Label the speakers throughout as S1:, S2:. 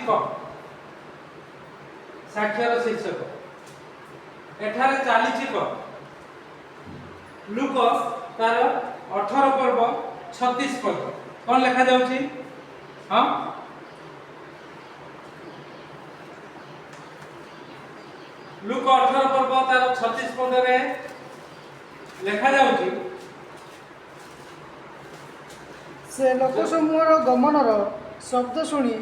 S1: कौन साक्षर शीर्षक एठारे चली कौन लुक तार 18 पर्व 36 पद कौन लिखा जाउची हाँ लुक 18 पर्व तार 36 पद रे लिखा जाउची
S2: से लोकसमूहर गमनर शब्द शुणी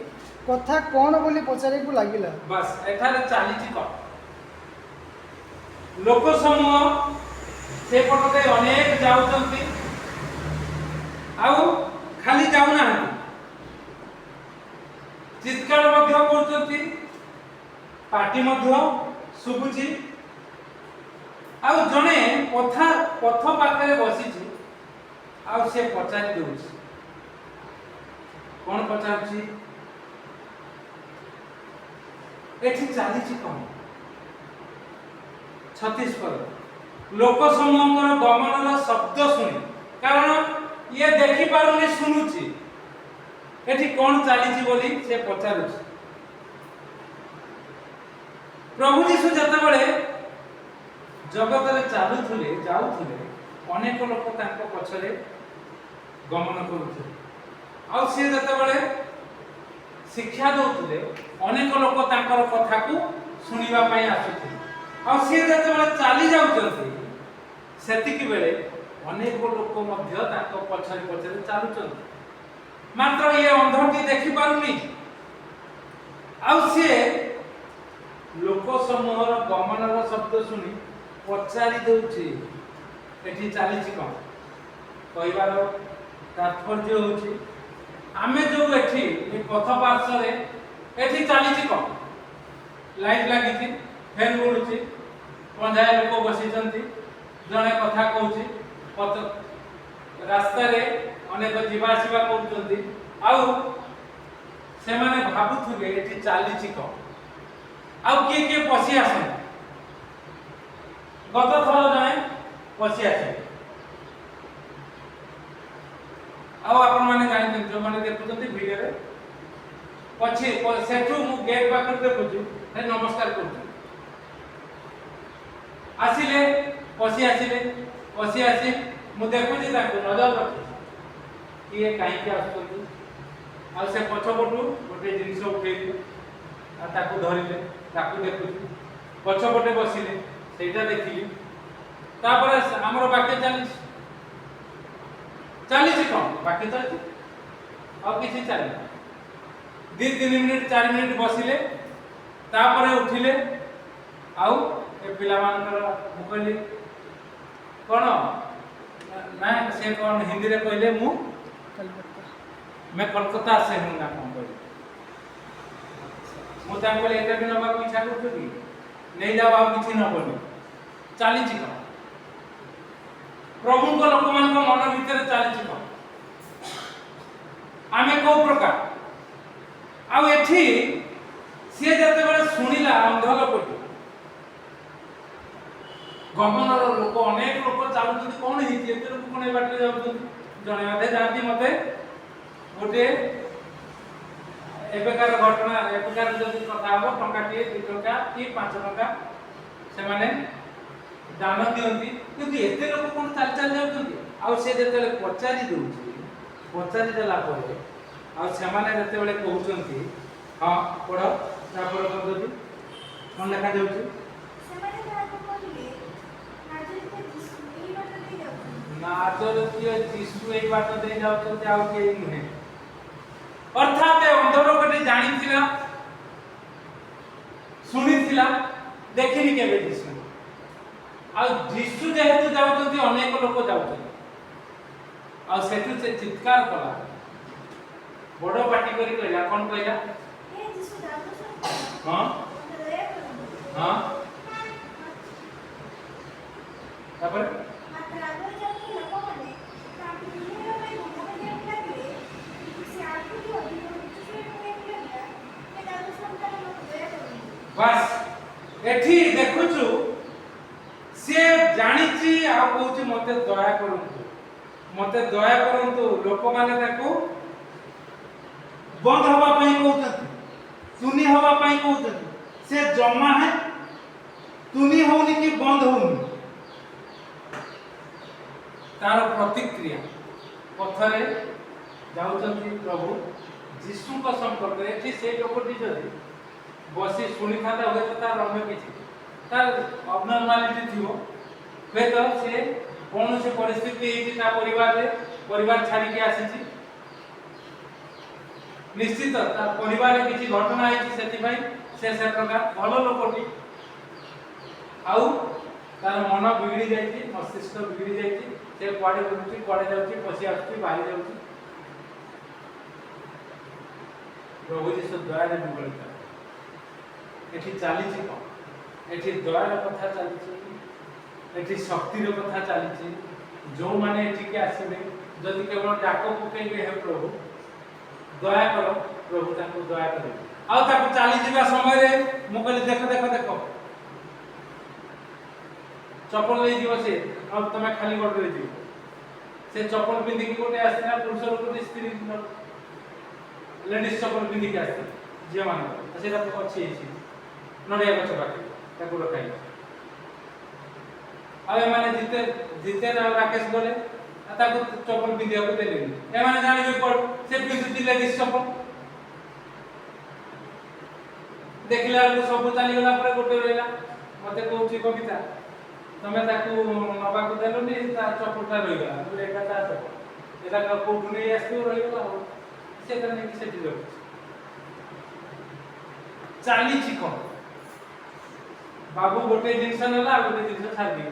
S2: कथा कौन बोली पचारे को लागिला
S1: बस एठारे चली कौन लोक समूह से पटके अनेक जाउचंती आउ खाली जाउ ना चित्कार मध्य करचंती पार्टी मध्य सुबुची आउ जने पथा पथ पाखरे बसिची आउ से पचारि देउची कोन पचारची एठी चालीची कोन 36 पद लोक समूहर गमनर शब्द शुणी कारण ये देखि पारुनी सुनुची एठी कोन चालीची बोली से पचारुची प्रभु यीशु जतबेले जगत रे चालुथुले जाउथुले अनेक लोक तांको पछरे गमन करूथुले आ से जतबेले शिक्षा दउथुले अनेक लोक तांकर कथा को सुनिबा पई आसुथुले आ से जतबेले चाली जाउचंती सेतिक बेले अनेक लोक मध्य तांको पछरे पछरे चालुचंती मात्र ये अंधटी देखि पारुनी आ से लोक समूहर गमनर शब्द शुणी पचारि दउची एठी चालीची कोन कहबार तात्पर्य होची आमे जो एठी ए पथ पार्श्व रे एठी चालीची कोन लाइट लागिची फैन बुलुची पंजाय लोक बसिचंती जणे कथा कहूची पथ रास्ता रे अनेक जीवा आसीबा करूचंती आउ से माने भाबुथुले एठी चालीची कोन आउ के पसी आसे गत थर जणे पसी आसे आउ आपण माने जानि जो माने देखुचंती वीडियो रे पछी सेठू मु गेट पाकर देखुछु हे नमस्कार करू आसिले पसी आसी मु देखुची ताको नजर रखी किए काहे के आसुचंती आ से पछपटू गोटे जिनिस उठेइले आ ताको धरिले ताको देखुछु पछपटे बसिले सेटा देखिली तापर हमर बाकी चालीस कोन बाकी चालीस आ किछि चाली 2-3 मिनिट 4 मिनिट बसिले तापर उठिले आउ ए पिला मानकर मुकली कोन ना से कोन हिंदी रे कहले मु मैं कोलकाता से हूं ना कोन कहले मु तांको इंटरव्यू नबा को इच्छा करछु कि नहीं जाओ आ किछि न बोली चालीची कोन प्रभु को लोक मान को मन भीतर चालीची कोन आमे को प्रकार आ एठी से जते बेले सुनिला अंध लोकटी गमनर लोक अनेक लोक चालुचंती कोन हिति एते लोक कोन ए बाटे जाउचंती जणे आधे जानती मते गोटे एबेकार घटना एबेकार जदि कथा हो टंका टी 2 टंका की 5 टंका से माने दान दियंती किंतु एते लोक कोन चाल चाल जाउचंती आ से जते पचारि दउची पचारि देला परे आ से माने जते बेले कहउचंती हां पढ तापर पद्धति कोन लेखा जाउची
S3: ସେମାନେ ତାହାକୁ କହିଲେ
S1: नाजरतीय यीशु एई बात दे जाउचंती आ के नुहे अर्थात अंध लोकटी जानिथिला सुनिथिला देखिनि केबे यीशु आ यीशु जेहेतु जाउचंती अनेक लोक जाउचंती आ सेठु से चित्कार कला बड़ पार्टी करी कहला कोन कहला
S3: हे यीशु दादू
S1: हां हां तापर
S3: मात्र आगो जाति लोकମାନେ ତାଙ୍କୁ ବୁଝେଇବା ପାଇଁ ବୁଝାଇବା ଲାଗିଲେ ସେ ଆଗକୁ ଅଧିକ ଉଚ୍ଚରେ କହିଲା ଏ ଦାଦୁ ସନ୍ତାନ ମତେ ଦୟା କରନ୍ତୁ
S1: बस एठी देखुछु से जानिची आ कहूची मते दया करंतु लोक माने ताको बंद हवा पई कहउछथि तुनी हवा पाई कहते से जमा है तुनी होनी कि बंद होनी तार प्रतिक्रिया पथरे जाउचंती प्रभु जीशु का संपर्क एठी से लोकटी जदी बसी सुनी था हुए तो तार अन्य किछि तार अबनॉर्मालिटी थियो हुए तो से कौन से परिस्थिति है ता परिवार छाड़ी के आसी निश्चित ता परिवार किछि घटना है सेति भाई से प्रकार भलो लोकटी आउ तार मन बिगड़ी जाइछि मस्तिष्क बिगड़ी जाइछि से कुआडे बुलुछि कुआडे जाउछि पसी आछि बाहरी जाउछि प्रभु जीशु दयारे मंगलिता एठी चालीछि कोन एठी दयार कथा चालीछि एठी शक्तिर कथा चालीछि जो माने एठी के आसीबे जदि केवल डाक पकेइबे हे प्रभु दया करो प्रभु ताको दया करो आ ताको चाली जिबा समय रे मु कहली देखो चप्पल ले जीव से अब तमे खाली गोड़ रे जीव से चप्पल पिंदी की गोटे आसीना पुरुष लोक स्त्री लेडीज चप्पल पिंदी के आसी जे मान सेटा अछि नडिया गछ पाके ताको रखाई आवे माने जीते राकेश गले ताको चप्पल पिंदिया को देले ए माने जानि कोड से पिंदी लेडीज चप्पल देखला सब चली गला पर गोटे रहला मते कहूची कविता तमे ताकू नबा को देलोनी ता चप्पलटा रहि गला बोले एका ता चप्पल एटा का कोठु नै आसी रहि गला हो से करने की सेठी लो चाली छिको बाबू गोटे जिंस नला गोटे जिंस छाड़ दी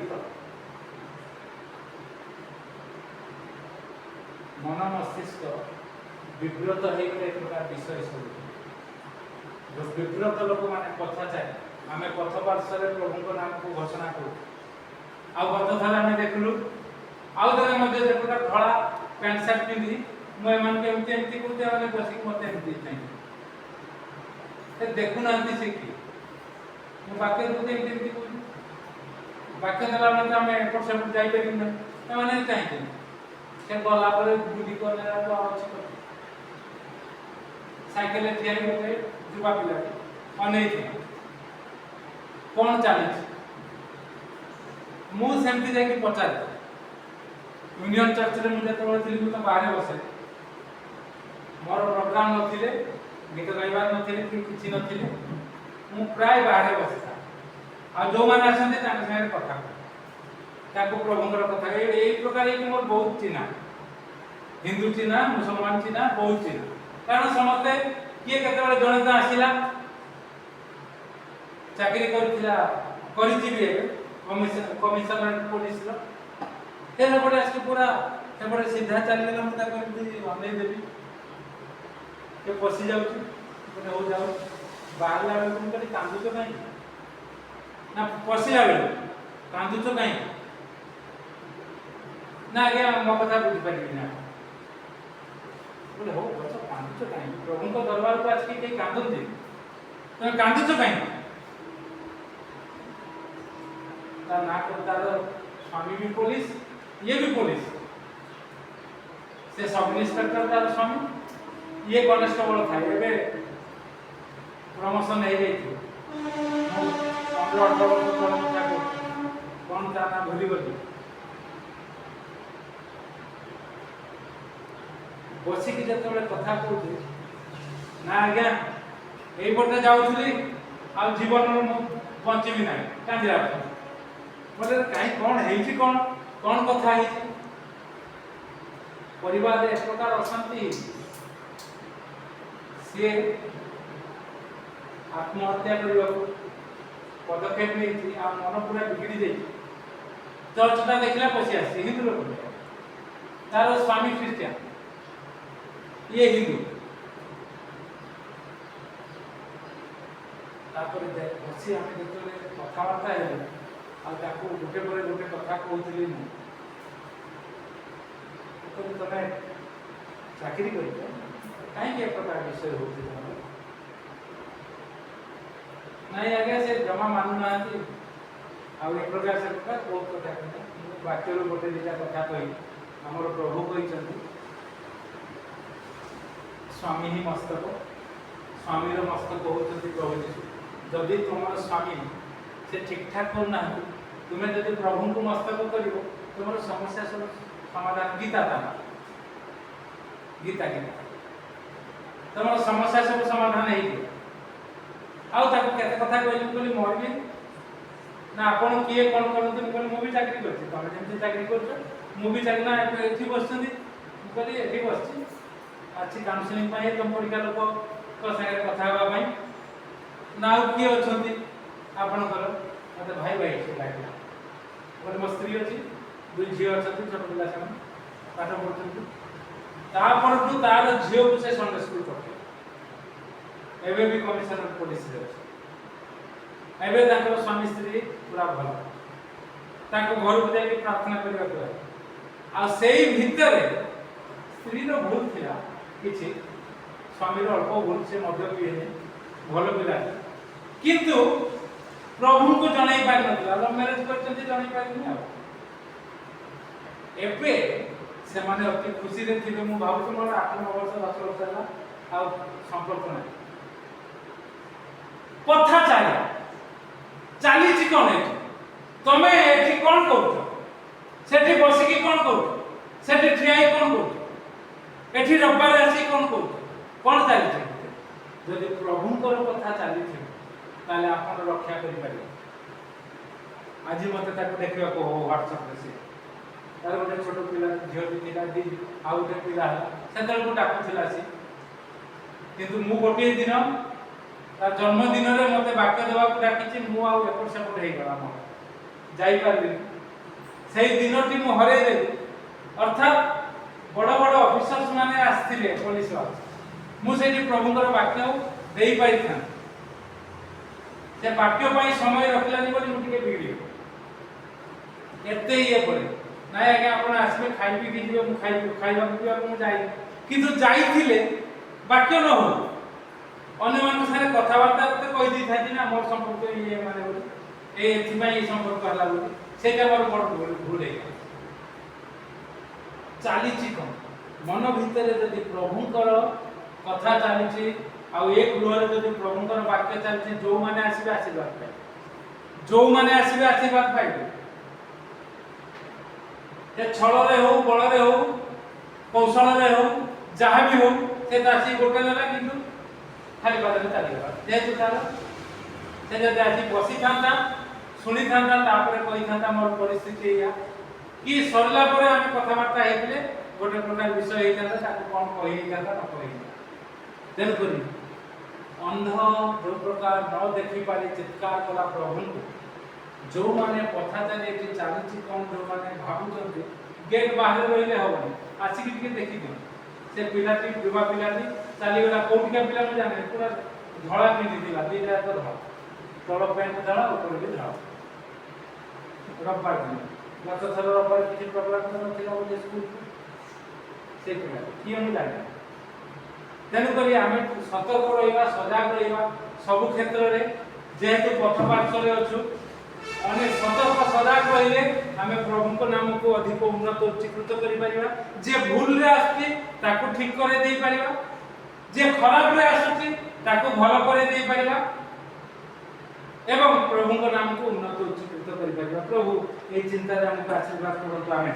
S1: मन मस्तिष्क विब्रत हो एक प्रकार विषय सब जो विब्रत लोक माने कथा चाहे आमे पथ पार्श्व प्रभु नाम को घोषणा करू आ गत थर आमे देखलु आउ तरे मध्ये देखुटा धळा पैंट शर्ट पिंदी मैं मन के एमती कुते माने बसी मते एमती नहीं ए देखु नांती से की मु बाके कुते एमती को बाके दला मन आमे एपट सब जाई पे न ए माने चाहि से गला पर बुडी कोने तो अछि को साइकिल ठियाई होते जुवा पिला अनेक कौन चली मु सेमती जाके पचार यूनियन चर्च रे मुझे तो थी तो बाहर बसे मोर प्रोग्राम नथिले गीत गाइबार नथिले कि किछि नथिले मु प्राय बाहर बसता आ जो माने आछन्ते ताके संगे कथा ताको प्रभुंकर कथा एई प्रकार कि मोर बहुत चिन्हा हिंदू चिन्हा मुसलमान चिन्हा बहुत चिन्हा कारण समते किए केतेबेले जणे तो आसिला चाकरी करछि भी कमिशनरेट पुलिस रो तेरे बड़े आके पूरा ते बड़े सीधा चली गेला मता कर अनै देबी के पसी जाउ माने हो जाउ बाहर लागे तुम करी कांदु तो नहीं ना पसी लागे कांदु तो नहीं ना आगे मो कथा बुझ पारिबी ना बोले हो बच्चा कांदु तो नहीं प्रभु को दरबार को आज के कांदु दे तो कांदु तो नहीं ता ना करतार स्वामी भी पुलिस ये भी पुलिस से सब इंस्पेक्टर तार स्वामी ये कांस्टेबल था एबे प्रमोशन हो जाई कौन ता ना भूली गली बसी की जतबे कथा कहूथे ना आज्ञा एई पटे जाउथली आ जीवन बंचिबी ना कांदिरा बोले कहीं कौन है कौन कथा है परिवार एक प्रकार अशांति सी आत्महत्या करने पदक्षेप नहीं आ मन पूरा बिगड़ी जाए चर्चटा देखला पशी आसी हिंदू लोक तार स्वामी ख्रिस्टियन ये हिंदू तापर बसी आम जो कथबार्ता है आको गोटे पर गोटे कथा कहूली मु तुम चाकरी कर कहीं प्रकार विषय हो नहीं आगे से जमा मानु ना आउ एक प्रकार से बहुत कथा कहते वाक्य गोटे दिटा कथा कही आमर प्रभु कहते स्वामी ही मस्तक स्वामीर मस्तक होती प्रभु यीशु जदि तुम स्वामी से ठीक ठाक करना तुम्हें जब प्रभु को मस्तक कर तुम समस्या सब समाधान गीता था गीता गीता तुम समस्या सब समाधान हो केते कथा कहली मोर भी ना आपण किए कौन करते मुझे भी चाकरी कर तुम जमी चाकरी कर मुझे चाकरी ना ये बस कहली ये बस अच्छी काउनसिलिंग तुम परीक्षा लोक सागर कथा हाँपाई ना किए अच्छा आपणकर मत भाई भाई लगे गोटे मो स्त्री अच्छी दुई झी अच्छा छोट पिला से पाठ पढ़ुं तार झील को से संडे स्कूल पठे एवं भी कमिशनर पुलिस एवं स्वामी स्त्री पूरा भल घर को जाकर प्रार्थना करने से भितर स्त्री भूल थी कि स्वामी अल्प भूल से मध्य पीए भल पिला किंतु प्रभु को जन पार ना लव मैरेज कर जन पारे से माने अति खुशी रे थे मु भावुँ मोर 8-9 वर्ष 10 वर्ष है संपर्क ना कथा चली कौन है तमें ये कौन कर बसिकी कौन कर ठिया कौन कर रविवार आसी कौन कौन चली जदि प्रभुंर कथा चली ताले आप रक्षा कर आज मत देखा व्हाट्सएप से तार गोटे छोट पिला झील भी था आउ गोटे पिला से डाकुला सी किंतु मु गोटे दिन तार जन्मदिन में मत वाक्य देवा डाकी मुपट सेपट होगा जापारि से दिन मु हर अर्थात बड़ बड़ ऑफिसर्स माने आसथिले पुलिस मुझे प्रभुंर वाक्य दे पारि था से वाक्य समय रखलानी बोली मुझे बिगड़ी एते ये पड़े ना आज्ञा आप आसवे खाई पी जी खाइबा किंतु जाइथिले वाक्य न हो अन्य मान सारे कथबार्ता तो कही था ना मोर संपर्क ये माने ये संपर्क है बोली से मोर बड़ भूल है चली कौन मन भितर जदि प्रभुंर कथा चली एक गृह जब प्रभुंर वाक्य चलती जो मैंने आसवे आशीर्वाद पाइबे जो मैंने आसवे आशीर्वाद पाइबे छल हो बल हो कौशल हो जहाँ भी हो से आसी गोटे ना कि खाली पाद चलीगला जेहेतु तार से जब आसी बसी था शुणी था कही था मोर परिस्थिति या कि सरला आम कथबार्ता होते गोटे प्रकार विषय होता कौन कही न कही तेणुक अंध जो प्रकार न देखी पारे चित्कार कला प्रभु को जो माने पथा चली चली कौन जो माने भावुं गेट बाहर रही हेनी आसिक देखी दियो से पिलाटी युवा पिलाटी चलीगला कौटिका पिला जाने पूरा धड़ा पिंधि दीटा तो धड़ा तल पैंट धड़ा ऊपर भी धड़ा रविवार दिन गत थर रविवार किसी प्रोग्राम ना स्कूल से पिला किए मुझे जाने तेणुक आम सतर्क रहा सजग रहा सबु क्षेत्र में जेहेतु पथ पार्श्वे अच्छु अनेक सतर्क सजग रही आम प्रभु नाम को अधिक उन्नत उच्चीकृत कर भूल आसु ठीक कर जे खराब आसुची भल कर एवं प्रभु नाम को उन्नत उच्चीकृत कर प्रभु ये चिंता आमको आशीर्वाद करते आम